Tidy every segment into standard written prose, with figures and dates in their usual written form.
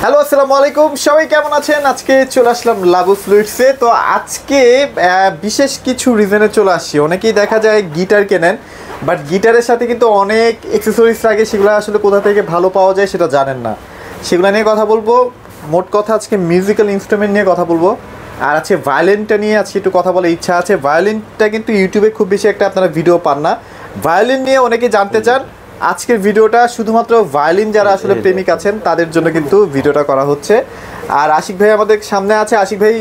Hello আসসালামু আলাইকুম, সবাই কেমন আছেন? আজকে চলে আসলাম লাবু ফ্লুইডসে। তো আজকে বিশেষ কিছু রিজনে চলে আসছি। অনেকেই দেখা যায় গিটার কেনেন, বাট গিটারের সাথে কিন্তু অনেক অ্যাক্সেসরিজ লাগে, সেগুলো আসলে কোথা থেকে ভালো পাওয়া যায় সেটা জানেন না। সেগুলো নিয়ে কথা বলবো। মোট কথা আজকে মিউজিক্যাল ইনস্ট্রুমেন্ট নিয়ে কথা বলবো, আর আছে ভায়োলিনটা নিয়ে আজকে একটু কথা বলার ইচ্ছা আছে। ভায়োলিনটা কিন্তু ইউটিউবে খুব বেশি একটা আপনারা ভিডিও পান না। ভায়োলিন নিয়ে অনেকে জানতে চান। আজকের ভিডিওটা শুধুমাত্র ভায়োলিন যারা আসলে প্রেমিক আছেন তাদের জন্য কিন্তু ভিডিওটা করা হচ্ছে। আর আশিক ভাই আমাদের সামনে আছে। আশিক ভাই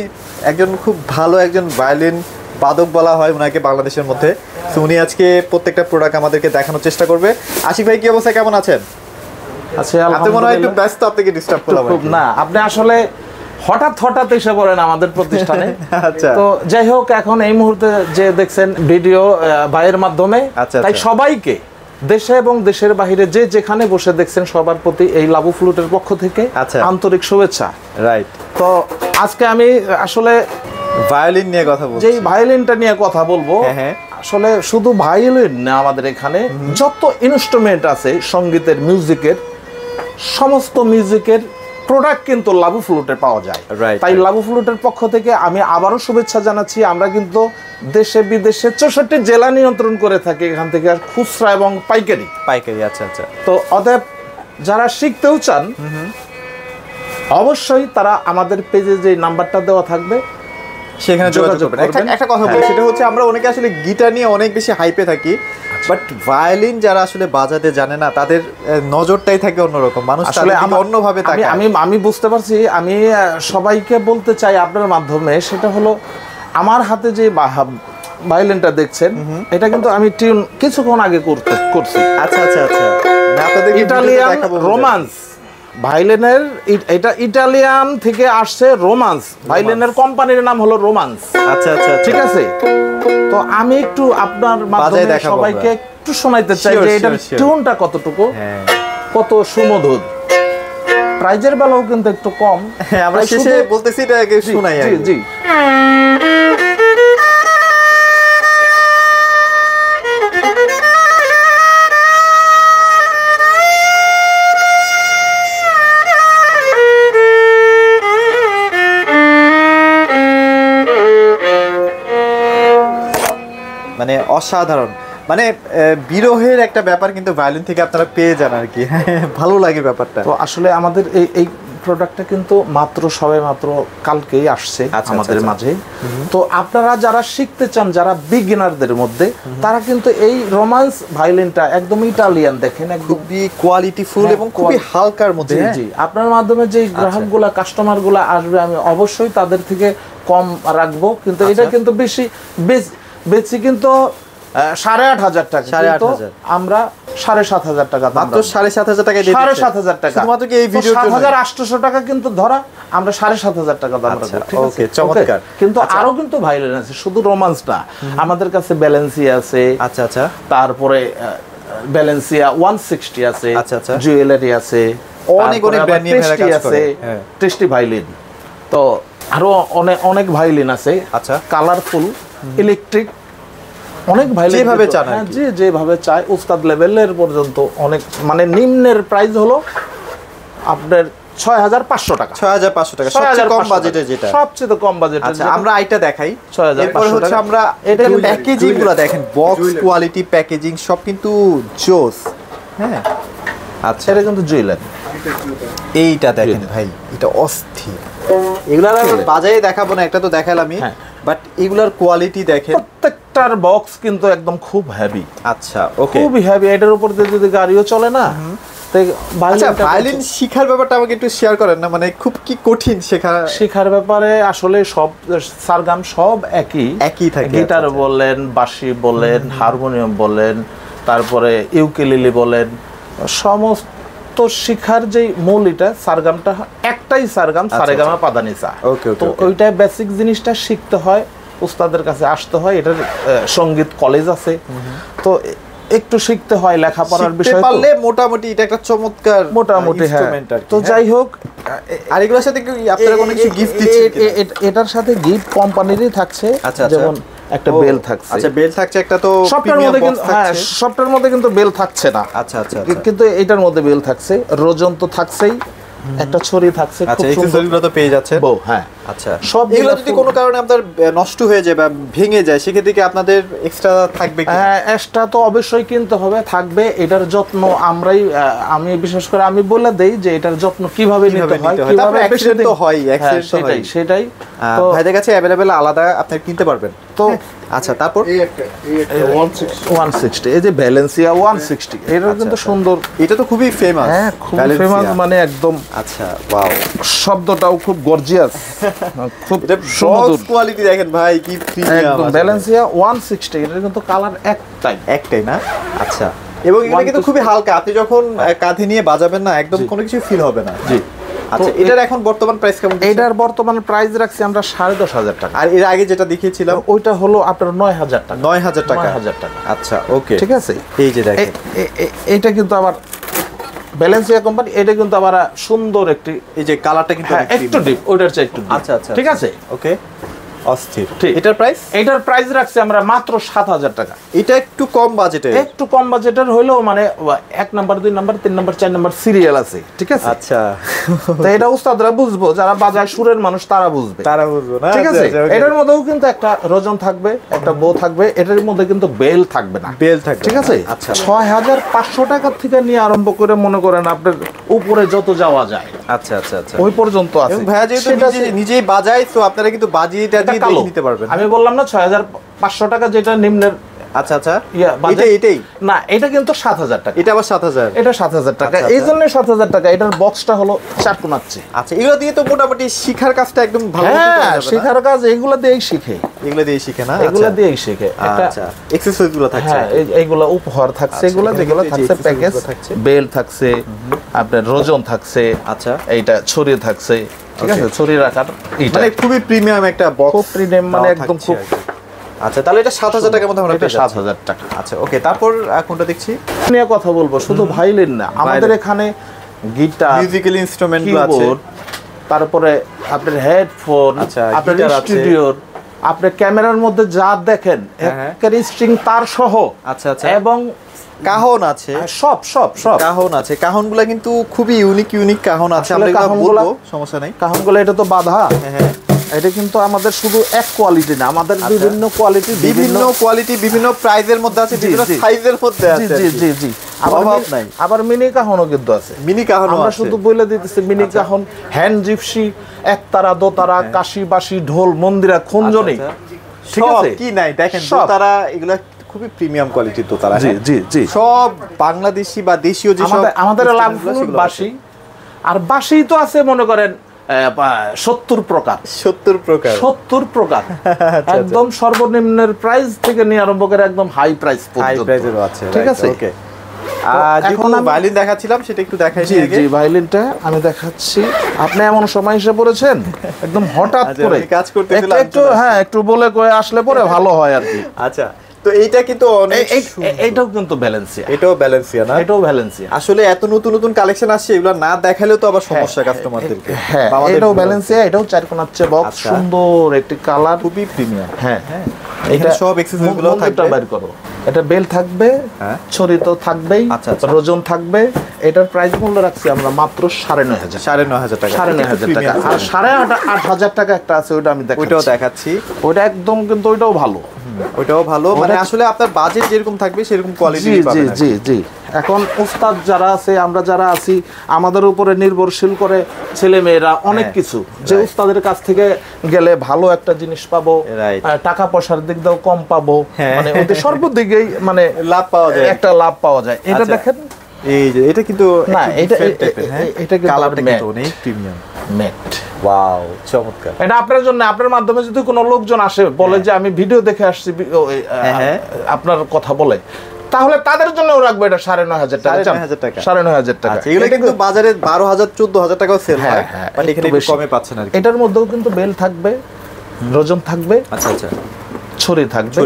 একজন খুব ভালো একজন ভায়োলিন বাদক বলা হয় ওনাকে বাংলাদেশের মধ্যে। তো উনি আজকে প্রত্যেকটা প্রোডাক্ট আমাদেরকে দেখানোর চেষ্টা করবে। আশিক ভাই কি অবস্থা, কেমন আছেন? আচ্ছা, আপনি মনে হয় একটু ব্যস্ত, আপনাকে ডিস্টার্ব করলাম। না, আপনি আসলে হঠাৎ এসে পড়েন আমাদের প্রতিষ্ঠানে। আচ্ছা, তো যাই হোক, এখন এই মুহূর্তে যে দেখছেন ভিডিও ভাইয়ের মাধ্যমে, তাই সবাইকে দেশে এবং দেশের বাইরে যে যেখানে বসে দেখছেন সবার প্রতি এই লাবু ফ্লুটের পক্ষ থেকে আন্তরিক শুভেচ্ছা। রাইট। তো আজকে আমি আসলে ভায়োলিন নিয়ে কথা বলবো। যেই ভায়োলিনটা নিয়ে কথা বলবো, আসলে শুধু ভায়োলিন না, আমাদের এখানে যত ইনস্ট্রুমেন্ট আছে সঙ্গীতের, মিউজিকের, সমস্ত মিউজিকের প্রোডাক্ট কিন্তু লাবু ফ্লুটে পাওয়া যায়। তাই লাবু ফ্লুটের পক্ষ থেকে আমি আবারও শুভেচ্ছা জানাচ্ছি। আমরা কিন্তু দেশে বিদেশে 64 জেলা নিয়ন্ত্রণ করে থাকি, এখান থেকে খুচরা এবং পাইকারি। আচ্ছা আচ্ছা। তো অতএব যারা শিখতেও চান অবশ্যই তারা আমাদের পেজে যে নাম্বারটা দেওয়া থাকবে সেখানে যোগাযোগ করবেন। একটা কথা বলি, সেটা হচ্ছে আমরা অনেকে আসলে গিটার নিয়ে অনেক বেশি হাইপে থাকি, বাট ভায়োলিন যারা আসলে বাজাতে জানে না তাদের নজরটাই থাকে অন্যরকম। মানুষ আসলে অন্যভাবে তাকায়। আমি বুঝতে পারছি। আমি সবাইকে বলতে চাই আপনার মাধ্যমে, সেটা হলো আমার হাতে যে ভায়োলিনটা দেখছেন, এটা কিন্তু আমি টিউন কিছুক্ষণ আগে করছি। আচ্ছা আচ্ছা আচ্ছা। ইটালিয়ান রোমান্স ভায়োলিনের, এটা ইটালিয়ান থেকে আসছে রোমান্স। ভায়োলিনের কোম্পানির নাম হলো রোমান্স। আচ্ছা আচ্ছা, ঠিক আছে। তো আমি একটু আপনার মাধ্যমে সবাইকে একটু শোনাইতে চাই যে এটার টিউনটা কতটুকু, কত সুমধুর। প্রাইজের বেলাও কিন্তু একটু কম। হ্যাঁ, আমরা শেষে বলতেছি এটা আগে শোনাই। জি জি। মানে অসাধারণ, মানে বিরহের একটা ব্যাপার কিন্তু ভায়োলিন থেকে আপনারা পেয়ে যান আর কি। ভালো লাগে ব্যাপারটা। তো আসলে আমাদের এই প্রোডাক্টটা কিন্তু সবে মাত্র কালকেই আসছে আমাদের মাঝে। তো আপনারা যারা শিখতে চান, যারা বিগিনারদের মধ্যে, তারা কিন্তু এই রোমান্স ভায়োলিনটা একদম ইটালিয়ান, দেখেন খুবই কোয়ালিটিফুল এবং খুবই হালকার মধ্যে। জি, আপনার মাধ্যমে যে গ্রাহকগুলা, কাস্টমারগুলা আসবে, আমি অবশ্যই তাদের থেকে কম রাখবো। কিন্তু এটা কিন্তু বেশি কিন্তু 8,500 টাকা, আমরা 7,500 টাকা, মাত্র 7,500 টাকা, 7,500 টাকা শুধুমাত্র কি এই ভিডিওর জন্য। 7,800 টাকা কিন্তু ধরা, আমরা 7,500 টাকা দাম রাখবো। ঠিক আছে, চমৎকার। কিন্তু আরো কিন্তু ভায়োলিন আছে, শুধু রোমান্স না। আমাদের কাছে ব্যালেন্সিয়া আছে। আচ্ছা আচ্ছা। তারপরে ব্যালেন্সিয়া 160 আছে। আচ্ছা আচ্ছা। জুয়েলারি আছে, অনেক ব্র্যান্ড নিয়ে আছে, টেস্টি ভায়োলিন। তো আরো অনেক ভায়োলিন আছে। আচ্ছা। কালারফুল, ইলেকট্রিক, অনেক ভায়োলিন যেভাবে চান, যেভাবে চাই, উস্তাদ লেভেলের পর্যন্ত অনেক। মানে নিম্নের প্রাইস হলো আপনার 6,500 টাকা। 6,500 টাকা সবচেয়ে কম বাজেটের, যেটা সবচেয়ে কম বাজেটের। আচ্ছা, আমরা আইটা দেখাই। 6,500 হচ্ছে আমরা এটা প্যাকেজিংগুলো দেখেন, বক্স কোয়ালিটি, প্যাকেজিং সব কিন্তু জোস। হ্যাঁ, আচ্ছা, এটা কিন্তু জুয়েলারি। এইটা দেখেন ভাই, এটা অস্থির। এগুলা বাজারে দেখাবো না, একটা তো দেখালামই, বাট এগুলার কোয়ালিটি দেখেন। প্রত্যেকটার বক্স কিন্তু একদম খুব হেভি। আচ্ছা, ওকে, খুব হেভি। এটার উপর দিয়ে যদি গাড়িও চলে না। ভায়োলিন শিখার ব্যাপারটা আমাকে একটু শেয়ার করেন না, মানে খুব কি কঠিন শেখার ব্যাপারে? আসলে সব সারগাম সব একই থাকে। গিটার বলেন, বাঁশি বলেন, হারমোনিয়াম বলেন, তারপরে ইউকেলেলে বলেন, সমস্ত শিখার যে মূল এটা সারগামটা একটাই সারগাম, সারেগামা পাদানিসা। তো ওইটা বেসিক জিনিসটা শিখতে হয়, উস্তাদের কাছে আসতে হয়। এটার সঙ্গীত কলেজ আছে, তো একটু শিখতে হয়, লেখাপড়ার বিষয় পারলে মোটামুটি এটা একটা চমৎকার ইনস্ট্রুমেন্ট। তো যাই হোক, আর এগুলোর সাথে কি আপনারা কোনো কিছু গিফট দিচ্ছেন? এটার সাথে গিফট কোম্পানিরই থাকছে। যেমন একটা বেল থাকছে। আচ্ছা, বেল থাকছে একটা। তো সবটার মধ্যে কিন্তু সবটার মধ্যে কিন্তু বেল থাকছে না। আচ্ছা আচ্ছা, কিন্তু এটার মধ্যে বেল থাকছে। রোজন তো থাকছেই, একটা ছড়ি থাকছে, আচ্ছা অ্যাকসেসরিজগুলো তো পেয়ে যাচ্ছে। হ্যাঁ আচ্ছা, সব এগুলো যদি কোনো কারণে আপনার নষ্ট হয়ে যায় বা ভেঙে যায় সেক্ষেত্রে কি আপনাদের এক্সট্রা থাকবে কি? এক্সট্রা তো অবশ্যই কিনতে হবে, থাকবে। এটার যত্ন আমি বিশেষ করে আমি বলে দেই যে এটার যত্ন কিভাবে নিতে হয়, কিভাবে অ্যাক্সিডেন্ট তো হয়, অ্যাক্সিডেন্ট তো হয়। সেটাই তো ভাইদের কাছে अवेलेबल আলাদা আপনি কিনতে পারবেন তো। আচ্ছা, তারপর এই 160 এই যে ভ্যালেন্সিয়া 160 এটা কিন্তু সুন্দর, এটা তো খুবই ফেমাস। হ্যাঁ খুবই ফেমাস, মানে একদম। আচ্ছা, ওয়াও, শব্দটাও খুব গর্জিয়াস, খুব সুন্দর কোয়ালিটি। দেখেন ভাই কি প্রিমিয়াম, একদম ভ্যালেন্সিয়া 160। এটা কিন্তু কালার একটাই না? আচ্ছা, এবং এটা কিন্তু খুবই হালকা, আপনি যখন কাঁধে নিয়ে বাজাবেন না একদম কোনো কিছু ফিল হবে না। জি। আচ্ছা, এটার এখন বর্তমান প্রাইস কেমন? এটার বর্তমান প্রাইস রাখছি আমরা 10,500 টাকা। আর এর আগে যেটা দেখিয়েছিলাম ওইটা হলো আপনার 9,000 টাকা। 9,000 টাকা। 9,000 টাকা। আচ্ছা, ওকে, ঠিক আছে। এই যে দেখেন এটা কিন্তু আবার ভ্যালেন্সিয়া কোম্পানি, এটা কিন্তু আবার সুন্দর একটি, এই যে কালারটা কিন্তু একটু ডিপ, ওইটার চেয়ে একটু ডিপ। আচ্ছা আচ্ছা, ঠিক আছে, ওকে, অস্থির। এটার প্রাইস রাখছি আমরা মাত্র 7,000 টাকা। এটা একটু কম বাজেটের হইলেও মানে 1 number 2 number 3 number 4 number serial আছে, ঠিক আছে। আচ্ছা, তো এটা উস্তাদরা বুঝবো, যারা বাজায় সুরের মানুষ তারা বুঝবে না, ঠিক আছে। এটার মধ্যেও কিন্তু একটা রজন থাকবে, একটা বো থাকবে, এটার মধ্যে কিন্তু বেল থাকবে না, ঠিক আছে। আচ্ছা, 6,500 টাকা থেকে নিয়ে আরম্ভ করে মনে করেন আপনার উপরে যত যাওয়া যায়, আচ্ছা আচ্ছা আচ্ছা, ওই পর্যন্ত আছে। ভাইয়া যেহেতু নিজেই বাজায়, তো আপনারা কিন্তু বাজিটা দিয়ে দেখে নিতে পারবেন। আমি বললাম না 6,500 টাকা যেটা নিম্নের। আচ্ছা আচ্ছা, এটাই না, এটা কিন্তু 7,000 টাকা। এটা আবার 7,000, এটা 7,000 টাকা। এই জন্য 7,000 টাকা। এটার বক্সটা হলো 4 কোণাচ্ছে। আচ্ছা, এগুলো দিয়ে তো মোটামুটি শিখার কাজটা একদম ভালো করা যাবে। শিখার কাজ এগুলো দিয়েই শিখে, না? এগুলো দিয়েই শিখে। আচ্ছা, এক্সেসরিজ গুলো থাকছে, হ্যাঁ এইগুলো উপহার থাকছে, এগুলো যেগুলো থাকছে প্যাকেজ, বেল থাকছে, আপনার রজন থাকছে, আচ্ছা এইটা ছড়ি থাকছে, ঠিক আছে। ছড়ি রাখার মানে খুবই প্রিমিয়াম একটা বক্স, খুব প্রিমিয়াম, মানে একদম খুব। আচ্ছা, তাহলে এটা 7,000 টাকার মধ্যে আমরা এটা 7,000 টাকা। আচ্ছা, ওকে, তারপর কোনটা দেখছি নিয়ে কথা বলবো, শুধু ভাইলিন না, আমাদের এখানে গিটার, মিউজিক্যাল ইনস্ট্রুমেন্ট আছে, তারপরে আপনার হেডফোন, আপনার স্টুডিওর, আপনি ক্যামেরার মধ্যে যা দেখেন একটা স্ট্রিং তার সহ, আচ্ছা আচ্ছা, এবং কাহন আছে, সব কাহন আছে। কাহনগুলো কিন্তু খুবই ইউনিক কাহন আছে, আমরা বলবো, সমস্যা নাই। কাহনগুলো এটা তো বাধা, হ্যাঁ। এটা কিন্তু আমাদের শুধু এক কোয়ালিটি না, আমাদের বিভিন্ন কোয়ালিটি, বিভিন্ন প্রাইজের মধ্যে আছে, বিভিন্ন সাইজের মধ্যে আছে। জি। আবার মিনি কাহনও কিন্তু আছে। মিনি কাহন আমরা শুধু বলে দিতেছি মিনি কাহন, হ্যান্ড জিপসি, একতারা, দোতারা, কাশি, বাঁশি, ঢোল, মন্দিরা, খুঞ্জনি, ঠিক আছে। কি নাই দেখেন, দোতারা এগুলা খুবই প্রিমিয়াম কোয়ালিটির দোতারা। জি, সব বাংলাদেশি বা দেশীয় যে সব আমাদের লাভফুল বাঁশি, আর বাঁশি তো আছে মনে করেন 70 প্রকার একদম সর্বনিম্নের প্রাইস থেকে নিয়ে আরম্ভ করে একদম হাই প্রাইস পর্যন্ত, ঠিক আছে। ওকে, এখন ভায়োলিন দেখাচ্ছিলাম, সেটা একটু দেখাই। জি, ভায়োলিনটা আমি দেখাচ্ছি। আপনি এমন সময় এসে পড়েছেন, একদম হঠাৎ করে কাজ করতেছিলাম, একটু বলে কয়ে আসলে পরে ভালো হয় আর কি। আচ্ছা, তো এইটা কিন্তু এটাও কিন্তু ভ্যালেন্সিয়া, এটাও ভ্যালেন্সিয়া। আসলে এত নতুন কালেকশন আসছে, এগুলো না দেখালেও তো আবার সমস্যা কাস্টমারদেরকে। হ্যাঁ, এটাও ভ্যালেন্সিয়া, এটাও 4 কোণাচ্ছে বক্স, সুন্দর একটি কালার, খুবই প্রিমিয়াম। হ্যাঁ, এটা সব এক্সেসরিজ গুলো থাকবে, বাইর করো। এটা বেল থাকবে, ছড়ি তো থাকবেই, রজন থাকবে। এটার প্রাইস মূল্য রাখছি আমরা মাত্র 9,500 টাকা। 9,500 টাকা। আর 8,500 টাকা একটা আছে, ওটা আমি দেখাচ্ছি। ওটা একদম কিন্তু ওইটাও ভালো, মানে আসলে আপনার বাজেট যেরকম থাকবে সেরকম কোয়ালিটি পাবেন। জি। এখন উস্তাদ যারা আছে, আমরা যারা আছি, আমাদের উপরে নির্ভরশীল করে ছেলে মেয়েরা অনেক কিছু, যে উস্তাদের কাছ থেকে গেলে ভালো একটা জিনিস পাবো, টাকা পয়সার দিক দিয়েও কম পাবো, মানে ওদের সর্বদিকেই মানে লাভ পাওয়া যায়। এটা দেখেন, এই যে এটা কিন্তু না, এটা কালারটা কিন্তু অনেক প্রিমিয়াম ম্যাট। ওয়াও, চমৎকার। এটা আপনার জন্য, আপনার মাধ্যমে যদি কোনো লোকজন আসে বলে যে আমি ভিডিও দেখে আসছি, আপনার কথা বলে, তাহলে তাদের জন্য রাখবো এটা 9,500 টাকা। 9,500 টাকা। এগুলো কিন্তু বাজারে 12,000 14,000 টাকাও সেল হয়, বাট এখানে একটু কমে পাচ্ছেন আর কি। এটার মধ্যেও কিন্তু বেল থাকবে, রজন থাকবে, আচ্ছা, ছড়ি থাকছে,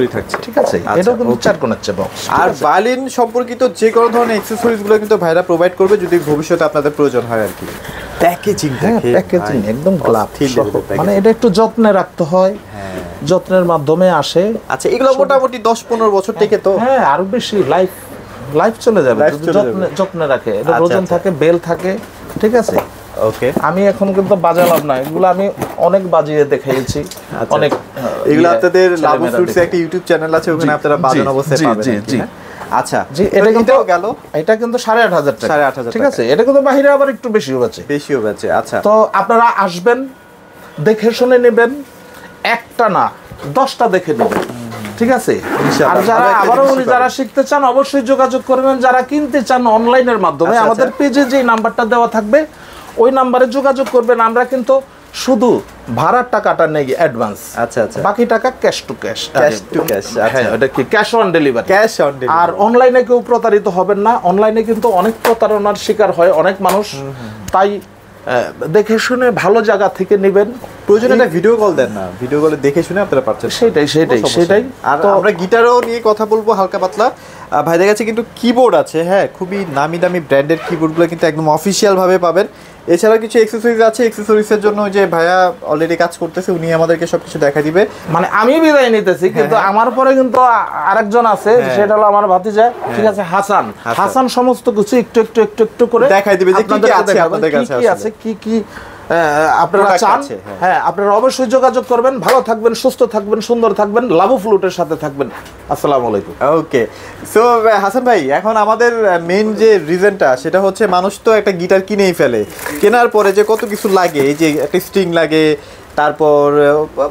ঠিক আছে। এটাও কিন্তু 4 কোণাচ্ছে বক্স। আর ভায়োলিন সম্পর্কিত যে কোনো ধরনের অ্যাকসেসরিজ গুলো কিন্তু ভাইরা প্রোভাইড করবে যদি ভবিষ্যতে আপনাদের প্রয়োজন হয় আর কি। প্যাকেজিং একদম গ্লাভ, মানে এটা একটু যত্নে রাখতে হয়, যত্নের মাধ্যমে আসে। আচ্ছা, এগুলো মোটামুটি 10-15 বছর থেকে তো, হ্যাঁ, আরো বেশি লাইফ চলে যাবে যদি যত্নে রাখে। এটা রজন থাকে, বেল থাকে, ঠিক আছে। ওকে, আমি এখন কিন্তু বাজালাম না, এগুলো আমি অনেক বাজিয়ে দেখাইছি। অনেক এগুলো আপনাদের লাবু ফ্লুটস একটা ইউটিউব চ্যানেল আছে, ওখানে আপনারা বাজানো অবস্থায় পাবেন। জি, আচ্ছা জি, এটা কিন্তু গেল, এটা কিন্তু 8,500 টাকা, 8,500 ঠিক আছে। এটা কিন্তু বাইরে আবার একটু বেশিও বেচে। আচ্ছা, তো আপনারা আসবেন, দেখে শুনে নেবেন, একটা না 10টা দেখে নেবেন, ঠিক আছে। আর যারা আবারও বলি, যারা শিখতে চান অবশ্যই যোগাযোগ করবেন। যারা কিনতে চান অনলাইনের মাধ্যমে আমাদের পেজে যে নাম্বারটা দেওয়া থাকবে ওই নাম্বারে যোগাযোগ করবেন। আমরা কিন্তু শুধু ভাড়ার টাকাটা নেই অ্যাডভান্স, আচ্ছা আচ্ছা, বাকি টাকা ক্যাশ টু ক্যাশ। হ্যাঁ, এটা কি ক্যাশ অন ডেলিভারি। আর অনলাইনে কেউ প্রতারিত হবেন না, অনলাইনে কিন্তু অনেক প্রতারণার শিকার হয় অনেক মানুষ। তাই দেখে শুনে ভালো জায়গা থেকে নেবেন। প্রয়োজনে একটা ভিডিও কল দেন না, ভিডিও কলে দেখে শুনে আপনারা পাচ্ছেন। সেটাই। আর আমরা গিটারও নিয়ে কথা বলবো হালকা পাতলা। ভাইদের কাছে কিন্তু কিবোর্ড আছে, হ্যাঁ, খুবই নামি দামি ব্র্যান্ডের কিবোর্ডগুলো কিন্তু একদম অফিসিয়াল ভাবে পাবেন। এছাড়া কিছু অ্যাকসেসরিজ আছে, অ্যাকসেসরিজের জন্য যে ভাইয়া অলরেডি কাজ করতেছে, উনি আমাদেরকে সবকিছু দেখা দিবে। মানে আমি বিদায় নিতেছি, কিন্তু আমার পরে কিন্তু আরেকজন আছে, সেটা হলো আমার ভাতিজা, ঠিক আছে, হাসান সমস্ত কিছু একটু করে দেখাই দিবে যে কি কি আছে আপনাদের কাছে, কি আছে, কি আপনারা চান। হ্যাঁ, আপনারা অবশ্যই যোগাযোগ করবেন। ভালো থাকবেন, সুস্থ থাকবেন, সুন্দর থাকবেন, লাবু ফ্লুটের সাথে থাকবেন। আসসালামু আলাইকুম। ওকে, সো হাসান ভাই, এখন আমাদের মেইন যে রিজনটা সেটা হচ্ছে, মানুষ তো একটা গিটার কিনেই ফেলে, কেনার পরে যে কত কিছু লাগে, এই যে একটা স্ট্রিং লাগে, তারপর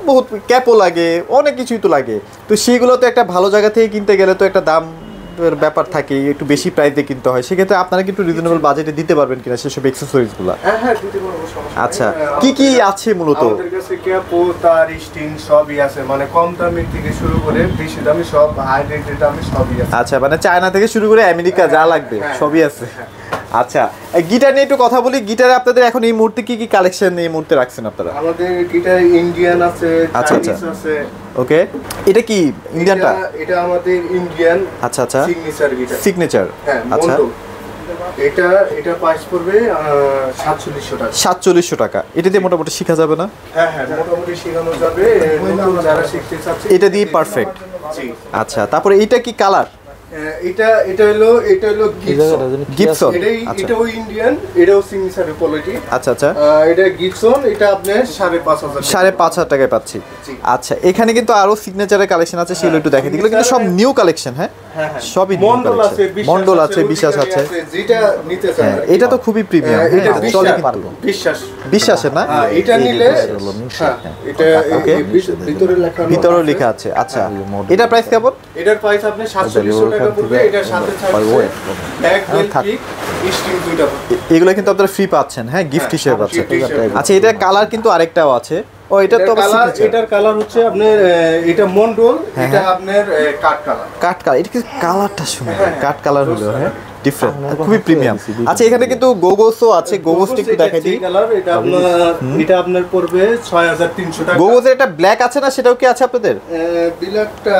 বহুত ক্যাপও লাগে, অনেক কিছুই তো লাগে। তো সেগুলো তো একটা ভালো জায়গা থেকে কিনতে গেলে তো একটা দাম ব্যাপার থাকে, একটু বেশি প্রাইসে কিনতে হয়। সেক্ষেত্রে আপনারা কিন্তু রিজনেবল বাজেটে দিতে পারবেন কিনা সেসব অ্যাকসেসরিজগুলো? হ্যাঁ, দিতে পারবো, সমস্যা নেই। আচ্ছা, কি আছে মূলত? আমাদের কাছে ক্যাপো, তার, স্ট্রিং সবই আছে, মানে কম দামি থেকে শুরু করে বেশি দামি, সব হাই রেটের দামি সবই আছে। আচ্ছা, মানে চায়না থেকে শুরু করে আমেরিকা যা লাগবে সবই আছে। আচ্ছা, গিটার নিয়ে একটু কথা বলি। গিটারে আপনাদের এখন এই মুহূর্তে কি কালেকশন এই মুহূর্তে রাখছেন আপনারা? আমাদের গিটার ইন্ডিয়ান আছে, চাইনিজ আছে। ওকে, এটা কি ইন্ডিয়ানটা? এটা আমাদের ইন্ডিয়ান। আচ্ছা, সিগনেচার গিটার। সিগনেচার, আচ্ছা। এটা প্রাইস পড়বে 4700 টাকা। 4700 টাকা। এটা দিয়ে মোটামুটি শেখা যাবে না? হ্যাঁ, মোটামুটি শেখানো যাবে, নতুন যারা শিখতে চাচ্ছে এটা দিয়ে পারফেক্ট। আচ্ছা, তারপরে এটা কি কালার? এটা হলো গিবসন। এটাও ইন্ডিয়ান, এটাও সিগনেচার কোয়ালিটি। আচ্ছা, এটা গিবসন, এটা আপনি 5,500 টাকায় পাচ্ছি। আচ্ছা, এখানে কিন্তু আরো সিগনেচারের কালেকশন আছে, সেগুলো একটু দেখে দিই। কিন্তু সব নিউ কালেকশন। হ্যাঁ, সবই নিউ কালেকশন। মন্ডল আছে, বিশ্বাস আছে, যেটা নিতে চান। এটা তো খুবই প্রিমিয়াম, চলে কিন্তু বিশ্বাসের না। এটা নিলে এটা ভিতরে লেখা আছে। আচ্ছা, এটা প্রাইস কেমন? এটার প্রাইস আপনি 4700 টাকা পড়বে। এটার সাথে থাকবে এক বেল পিক, স্ট্রিং দুইটা। এগুলো কিন্তু আপনারা ফ্রি পাচ্ছেন, হ্যাঁ, গিফট হিসেবে পাচ্ছেন। আচ্ছা, এটা কালার কিন্তু আরেকটাও আছে। ও, এটা তো এটার কালার হচ্ছে আপনার, এটা মন্ডল, এটা আপনার কাট কালার। এটা কি কালারটা সুন্দর, কাট কালার হলো, হ্যাঁ, ডিফারেন্ট, খুবই প্রিমিয়াম। আচ্ছা, এখানে কিন্তু গোগোসও আছে, গোগোসটা একটু দেখাই দিই। এটা আপনার পড়বে 6300 টাকা। গোগোসের একটা ব্ল্যাক আছে না, সেটাও কি আছে আপনাদের? ব্ল্যাকটা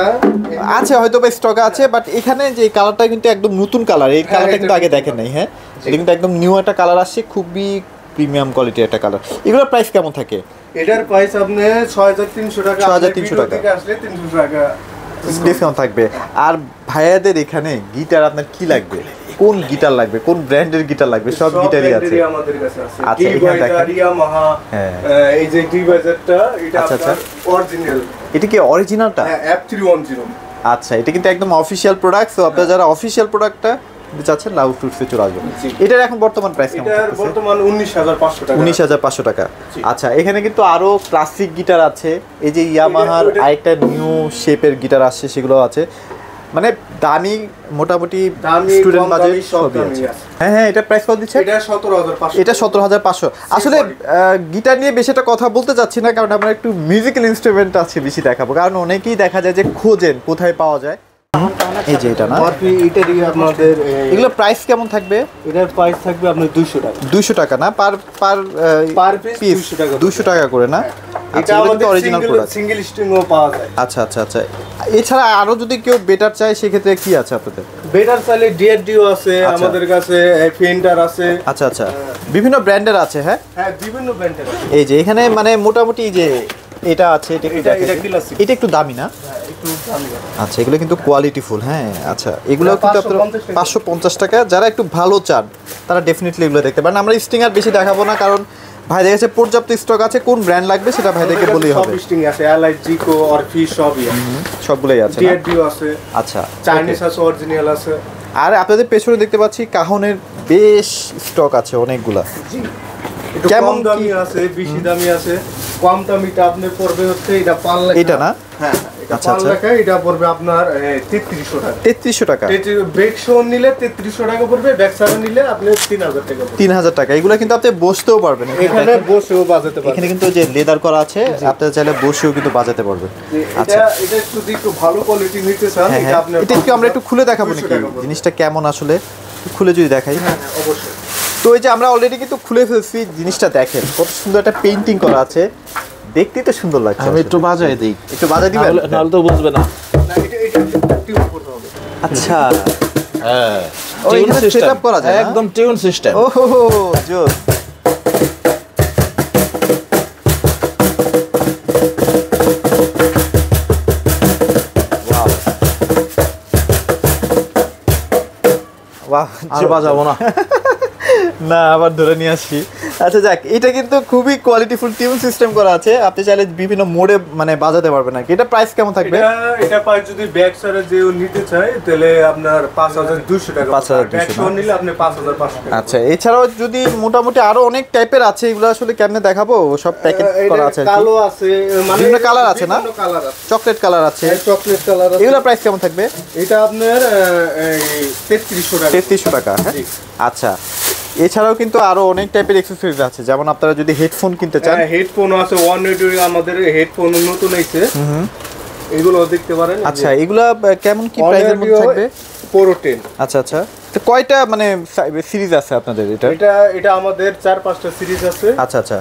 আছে, হয়তো বা স্টকে আছে, বাট এখানে যে কালারটা কিন্তু একদম নতুন কালার। এই কালারটা কিন্তু আগে দেখেন নাই। হ্যাঁ, এটা কিন্তু একদম নিউ একটা কালার আসছে, খুবই প্রিমিয়াম কোয়ালিটির একটা কালার। এগুলোর প্রাইস কেমন থাকে? এটার প্রাইস আপনি 6300 টাকা। 6300 টাকা থেকে আসলে 300 টাকা ডিসকাউন্ট থাকবে। আর ভাইয়াদের এখানে গিটার আপনার কি লাগবে, কোন গিটার লাগবে, কোন ব্র্যান্ডের গিটার লাগবে, সব গিটারই আছে আমাদের কাছে আছে। আচ্ছা, এখানে দেখেন ইয়ামাহা, এই যে ডিভাইজারটা, এটা আপনার অরিজিনাল। এটা কি অরিজিনালটা? হ্যাঁ, F310। আচ্ছা, এটা কিন্তু একদম অফিশিয়াল প্রোডাক্ট। তো আপনারা যারা অফিশিয়াল প্রোডাক্টটা চাচ্ছেন, লাউ ফ্রুটসে চলে আসবেন। এটার এখন বর্তমান প্রাইস কেমন? এটার বর্তমান 19500 টাকা। 19500 টাকা। আচ্ছা, এখানে কিন্তু আরো ক্লাসিক গিটার আছে। এই যে ইয়ামাহার আরেকটা নিউ শেপের গিটার আসছে, সেগুলো আছে। মানে দামি, মোটামুটি স্টুডেন্ট বাজেট সবই আছে। হ্যাঁ, এটা প্রাইস কত দিচ্ছে? এটা 17500। এটা 17500। আসলে গিটার নিয়ে বেশি একটা কথা বলতে চাচ্ছি না, কারণ আমরা একটু মিউজিক্যাল ইনস্ট্রুমেন্ট আছে বেশি দেখাবো। কারণ অনেকেই দেখা যায় যে খোঁজেন কোথায় পাওয়া যায়। এই যে এটা না, এটারই আপনাদের এগুলো প্রাইস কেমন থাকবে? এটার প্রাইস থাকবে আপনার 200 টাকা। 200 টাকা না, পার পিস 200 টাকা করে না? এটা আমাদের অরিজিনাল প্রোডাক্ট, সিঙ্গেল স্ট্রিংও পাওয়া যায়। আচ্ছা। এছাড়া আরো যদি কেউ বেটার চায়, সেক্ষেত্রে কি আছে আপনাদের? বেটার চাইলে ডিআরডিও আছে আমাদের কাছে, ফেন্ডার আছে। আচ্ছা, বিভিন্ন ব্র্যান্ডের আছে। হ্যাঁ, বিভিন্ন ব্র্যান্ডের আছে। এই যে এখানে মানে মোটামুটি যে এটা আছে, এটা একটু দামি না? একটু দামি। আচ্ছা, এগুলো কিন্তু কোয়ালিটি ফুল। হ্যাঁ, আচ্ছা, এগুলো কিন্তু আপনারা 550 টাকা। যারা একটু ভালো চান তারা ডেফিনেটলি এগুলো দেখতে পারেন। আমরা স্টিঙ্গার বেশি দেখাবো না, কারণ ভাই দেখেছে পর্যাপ্ত স্টক আছে। কোন ব্র্যান্ড লাগবে সেটা ভাইদেরকে বলেই হবে। সব স্টিং আছে, এলআই, জিকো, অরফি সবই আছে, সবগুলোই আছে। টিআরডিও আছে, আচ্ছা, চাইনিজ আছে, অরিজিনাল আছে। আর আপনাদের পেছনে দেখতে পাচ্ছি কাহনের বেশ স্টক আছে অনেকগুলা। একটু কেমন কম দামি আছে, বেশি দামি আছে। কম দামিটা আপনি পড়বে হচ্ছে এটা 5 লাখ। এটা না? হ্যাঁ, এটা আচ্ছা, 5 লাখ। এটা পড়বে আপনার 3300 টাকা। 3300 টাকা। ব্যাক শো নিলে 3300 টাকা পড়বে, ব্যাক সারা নিলে আপনি 3000 টাকা পড়বে। 3000 টাকা। এগুলো কিন্তু আপনি বসতেও পারবেন, এখানে বসেও বাজাতে পারবেন। এখানে কিন্তু যে লেদার করা আছে, আপনারা চাইলে বসেও কিন্তু বাজাতে পারবেন। এটা এটা যদি একটু ভালো কোয়ালিটি নিতে চান, এটা আপনি এটা একটু আমরা একটু খুলে দেখাবো নাকি জিনিসটা কেমন আসলে, খুলে যদি দেখাই। হ্যাঁ, অবশ্যই। তো এই যে আমরা অলরেডি কিন্তু খুলে ফেলছি, জিনিসটা দেখেন কত সুন্দর একটা পেইন্টিং করা আছে, দেখতেই তো সুন্দর লাগছে। আমি একটু বাজাই দিই, একটু বাজাই দিবেন, নাহলে তো বুঝবে না। না, এটা টিউন করতে হবে। আচ্ছা, হ্যাঁ, ও এখানে সেটআপ করা যায় না? একদম টিউন সিস্টেম। ও হো হো, জোস। বাহ, আর বাজাবো না। না, আবার ধরে নিয়ে আসি। আচ্ছা, যাক, এটা কিন্তু খুবই কোয়ালিটিফুল টিউন সিস্টেম করা আছে। আপনি চাইলে বিভিন্ন মোডে মানে বাজাতে পারবেন নাকি। এটা প্রাইস কেমন থাকবে? এটা প্রাইস যদি ব্যাক সারা যে নিতে চায় তাহলে আপনার 5200 টাকা। 5200 ব্যাক শো নিলে আপনি 5500 টাকা। আচ্ছা, এছাড়াও যদি মোটামুটি আরো অনেক টাইপের আছে, এগুলো আসলে কেমনে দেখাবো? সব প্যাকেট করা আছে, কালো আছে, মানে বিভিন্ন কালার আছে না? বিভিন্ন কালার আছে, চকলেট কালার আছে, চকলেট কালার আছে। এগুলো প্রাইস কেমন থাকবে? এটা আপনার 3300 টাকা। 3300 টাকা। হ্যাঁ, আচ্ছা। এছাড়াও কিন্তু আরো অনেক টাইপের অ্যাকসেসরিজ আছে, যেমন আপনারা যদি হেডফোন কিনতে চান। হেডফোন আছে, 180 আমাদের হেডফোন নতুন আইছে, এগুলো দেখতে পারেন। আচ্ছা, এগুলা কেমন কি প্রাইসের মধ্যে থাকবে? Pro 10। আচ্ছা আচ্ছা, তো কয়টা মানে সিরিজ আছে আপনাদের? এটা আমাদের 4-5টা সিরিজ আছে। আচ্ছা আচ্ছা,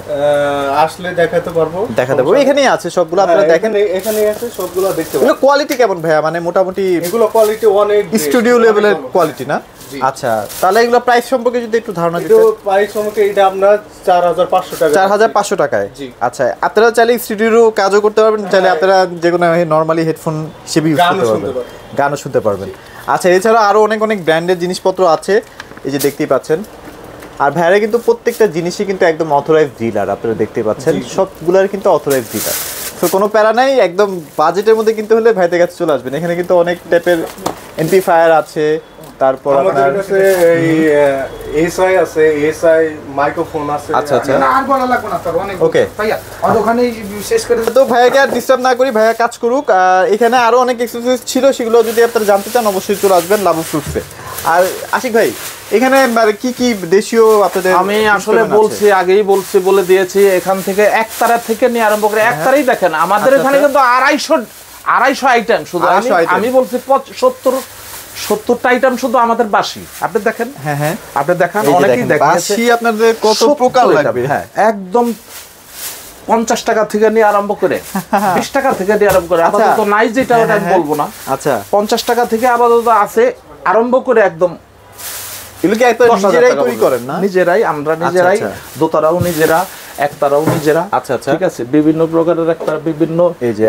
আসলে দেখাতে পারবো। এখানেই আছে সবগুলো, আপনারা দেখেন। এখানেই আছে সবগুলো, দেখতে পাবেন। এগুলো কোয়ালিটি কেমন ভাইয়া? মানে মোটামুটি এগুলো কোয়ালিটি অনেক স্টুডিও লেভেলের কোয়ালিটি না? আচ্ছা, তাহলে এগুলো প্রাইস সম্পর্কে যদি একটু ধারণা দিতেন। তো প্রাইস সম্পর্কে এটা আপনার 4500 টাকা। 4500 টাকায়। জি। আচ্ছা, আপনারা চাইলে স্টুডিও কাজও করতে পারবেন, চাইলে আপনারা যে কোনো নরমালি হেডফোন হিসেবে ইউজ করতে পারবেন, গানও শুনতে পারবেন। আচ্ছা, এছাড়া আরো অনেক অনেক ব্র্যান্ডের জিনিসপত্র আছে, এই যে দেখতেই পাচ্ছেন। আর ভাইরা কিন্তু প্রত্যেকটা জিনিসই কিন্তু একদম অথরাইজড ডিলার, আপনারা দেখতেই পাচ্ছেন সবগুলার কিন্তু অথরাইজড ডিলার। তো কোনো প্যারা নাই, একদম বাজেটের মধ্যে কিনতে হলে ভাইদের কাছে চলে আসবেন। এখানে কিন্তু অনেক টাইপের এমপ্লিফায়ার আছে, তারপর আমাদের কাছে এই এসআই আছে, এসআই মাইক্রোফোন আছে। আচ্ছা আচ্ছা, না আর বলা লাগবে না স্যার, অনেক ওকে ভাইয়া আর ওখানেই শেষ করে তো ভাইয়াকে আর ডিস্টার্ব না করি, ভাইয়া কাজ করুক। এখানে আরো অনেক এক্সেসরিজ ছিল, সেগুলো যদি আপনারা জানতে চান অবশ্যই চলে আসবেন লাবু ফ্রুটসে। আর আশিক ভাই, এখানে কি কি দেশীয় আপনাদের? আমি আসলে বলছি, আগেই বলছি, বলে দিয়েছি, এখান থেকে একতারা থেকে নিয়ে আরম্ভ করে একতারাই দেখেন আমাদের এখানে কিন্তু 250 আইটেম শুধু। আমি বলছি 70টা আইটেম শুধু আমাদের বাসি। আপনি দেখেন, হ্যাঁ হ্যাঁ, আপনি দেখেন, অনেকেই দেখেন বাসি আপনাদের কত প্রকার লাগবে। হ্যাঁ, একদম 50 টাকা থেকে নিয়ে আরম্ভ করে 20 টাকা থেকে নিয়ে আরম্ভ করে, আপাতত নাই যেটা ওটা আমি বলবো না। আচ্ছা, 50 টাকা থেকে আপাতত আছে আরম্ভ করে একদম। এগুলোকে নিজেরাই তৈরি করেন না? নিজেরাই, আমরা নিজেরাই, দোতারাও নিজেরা, একতারাও নিজেরা। আচ্ছা আচ্ছা, ঠিক আছে, বিভিন্ন প্রকারের একতারা, বিভিন্ন এই যে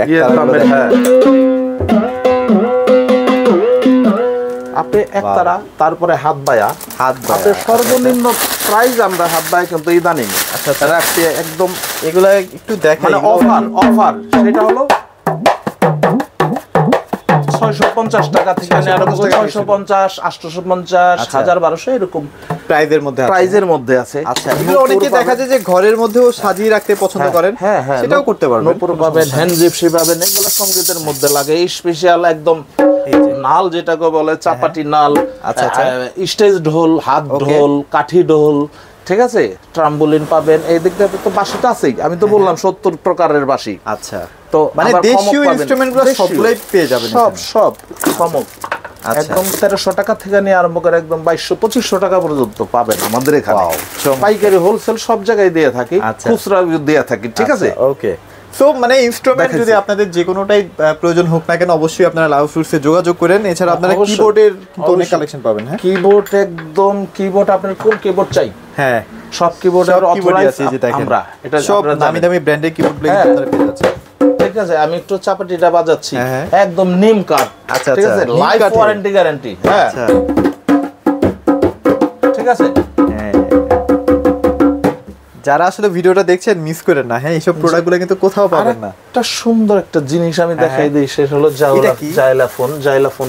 হ্যাঁ, আপনি একতারা, তারপরে হাত বায়া। আপনার সর্বনিম্ন প্রাইস আমরা হাত বায়া কিন্তু ইদানিং। আচ্ছা, তারা একদম এগুলা একটু দেখেন, মানে অফার সেটা হলো 650 টাকা থেকে 650, 850, 1200 এরকম প্রাইজের মধ্যে আছে। আচ্ছা, এগুলো অনেকে দেখা যায় যে ঘরের মধ্যেও সাজিয়ে রাখতে পছন্দ করেন, সেটাও করতে পারবেন। নূপুর পাবেন, হ্যান্ড জিপসি পাবেন, এগুলো সঙ্গীতের মধ্যে লাগে। এই স্পেশাল একদম নাল যেটাকে বলে চাপাটি নাল, আচ্ছা আচ্ছা, স্টেজ ঢোল, হাত ঢোল, কাঠি ঢোল, ঠিক আছে, ট্রাম্বোলিন পাবেন। এই দিক থেকে তো বাঁশি তো আছেই, আমি তো বললাম 70 প্রকারের বাঁশি। আচ্ছা, তো মানে দেশীয় ইনস্ট্রুমেন্টগুলো সবগুলাই পেয়ে যাবেন, সব কমক। একদম 1300 টাকা থেকে নিয়ে আরম্ভ করে একদম 2200-2500 টাকা পর্যন্ত পাবেন আমাদের এখানে। পাইকারি, হোলসেল সব জায়গায় দিয়ে থাকি, খুচরা দিয়ে থাকি, ঠিক আছে। ওকে, সো মানে ইনস্ট্রুমেন্ট যদি আপনাদের যে কোনোটাই প্রয়োজন হোক না কেন, অবশ্যই আপনারা লাভ ফ্রুটসে যোগাযোগ করেন। এছাড়া আপনারা কিবোর্ডের কিন্তু অনেক কালেকশন পাবেন। হ্যাঁ, কিবোর্ড একদম, কিবোর্ড আপনার কোন কিবোর্ড চাই? হ্যাঁ, সব কিবোর্ডের অথরাইজ আছে, যে দেখেন আমরা, এটা সব দামি দামি ব্র্যান্ডের কিবোর্ডগুলো আপনারা পেয়ে যাচ্ছেন। ঠিক ঠিক আছে, আমি একটু চাপাটিটা বাজাচ্ছি, হ্যাঁ। একদম নিম কাঠ। আচ্ছা, ঠিক আছে, নিম লাইফ কাঠের। Warranty guarantee. হ্যাঁ, আচ্ছা ঠিক আছে। হ্যাঁ। যারা আসলে ভিডিওটা দেখছেন মিস করেন না, হ্যাঁ এইসব প্রোডাক্টগুলো কিন্তু কোথাও পাবেন না। একটা সুন্দর একটা জিনিস আমি দেখাই দিই, সেটা হলো এটা কি? জাইলাফোন। জাইলাফোন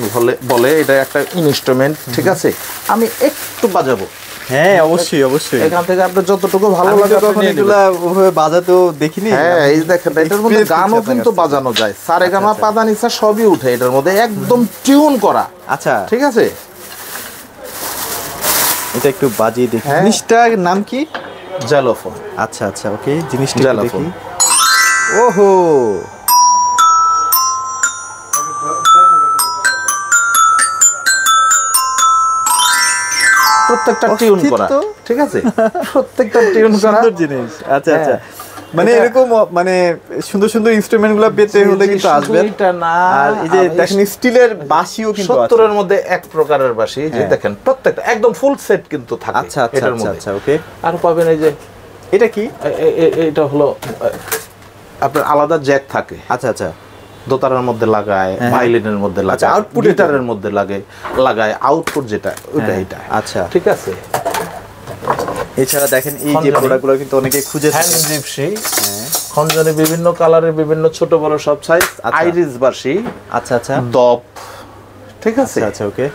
বলে, এটা একটা ইনস্ট্রুমেন্ট, ঠিক আছে। আমি একটু বাজাবো, হ্যাঁ অবশ্যই অবশ্যই। এখান থেকে আপনার যতটুকু ভালো আমি লাগে তো আপনি কখনো নিয়ে এগুলা নেবেন। ওভাবে বাজাতেও দেখিনি। হ্যাঁ, এই দেখেন এটার মধ্যে Experience গানও আপনার কিন্তু কাছে। বাজানো যায়, সারেগামা আচ্ছা। পাদানিসা সবই উঠে এটার মধ্যে, একদম টিউন করা। আচ্ছা ঠিক আছে, এটা একটু বাজিয়ে দেখি। হ্যাঁ। জিনিসটার নাম কি? জাইলোফোন। আচ্ছা আচ্ছা ওকে, জিনিসটা একটু জাইলোফোন। দেখি। ওহো, প্রত্যেকটা টিউন অস্থির করা, তো। ঠিক আছে, প্রত্যেকটা টিউন করা। সুন্দর জিনিস। আচ্ছা হ্যাঁ। আচ্ছা, মানে এটা- এরকম মানে সুন্দর সুন্দর ইনস্ট্রুমেন্ট গুলো পেতে হলে কিন্তু শুধু আসবেন। এটা না, আর এই যে দেখেন স্টিলের বাঁশিও কিন্তু আছে। 70-এর মধ্যে এক প্রকারের বাঁশি, যে হ্যাঁ। দেখেন প্রত্যেকটা একদম ফুল সেট কিন্তু থাকে আচ্ছা আচ্ছা এটার আচ্ছা মধ্যে। আচ্ছা ওকে। আর পাবেন এই যে এটা কি? এটা হলো আপনার আলাদা জ্যাক থাকে, আচ্ছা আচ্ছা দোতারার মধ্যে লাগায়, হ্যাঁ। ভায়োলিনের মধ্যে আচ্ছা, লাগায়, output গিটারের মধ্যে লাগায়, আউটপুট যেটা ওইটা হ্যাঁ, এটা। আচ্ছা। ঠিক আছে। এছাড়া দেখেন এই যে খঞ্জনি। প্রোডাক্টগুলো কিন্তু অনেকে খুঁজে হ্যান্ড থাকে। জিপসি, হ্যাঁ। খঞ্জনি বিভিন্ন কালারের, বিভিন্ন ছোট বড় সব সাইজ, আচ্ছা। আইরিস বাঁশি, আচ্ছা আচ্ছা দপ, ঠিক আছে, আচ্ছা আচ্ছা ওকে।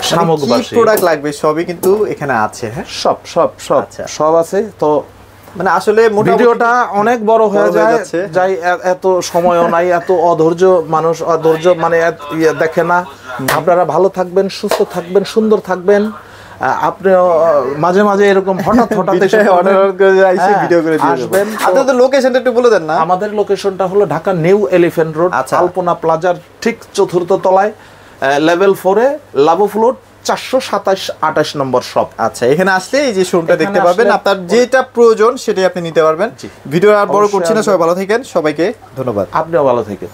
শামুক কি বাঁশি, প্রোডাক্ট লাগবে সবই কিন্তু এখানে আছে। হ্যাঁ সব সব সব আচ্ছা। সব আছে। তো মানে আসলে মোটামুটি ভিডিওটা অনেক বড় হয়ে বড় হয়ে যায়, যাচ্ছে। এত সময়ও নাই, এত অধৈর্য মানুষ, অধৈর্য মানে দেখে না। আপনারা ভালো থাকবেন, সুস্থ থাকবেন, সুন্দর থাকবেন। আপনিও মাঝে মাঝে এরকম হঠাৎ এসে ভিডিও অর্ডার করে আইসে হ্যাঁ, ভিডিও করে দিয়ে আসবেন। আসবেন। আপনাদের লোকেশনটা একটু বলে দেন না। আমাদের লোকেশনটা হলো ঢাকা নিউ এলিফ্যান্ট রোড, আচ্ছা। আলপনা প্লাজার ঠিক 4th তলায়, লেভেল 4-এ, লাবু ফ্লোর 427-28 নম্বর শপ। আচ্ছা, এখানে আসলে এই যে শোরুমটা এখানে দেখতে পাবেন, আসলে- আপনার যেটা প্রয়োজন সেটাই আপনি নিতে পারবেন। ভিডিও আর বড় অবশ্যই করছি না, আসবেন। সবাই ভালো থাকেন, সবাইকে ধন্যবাদ। আপনিও ভালো থাকেন।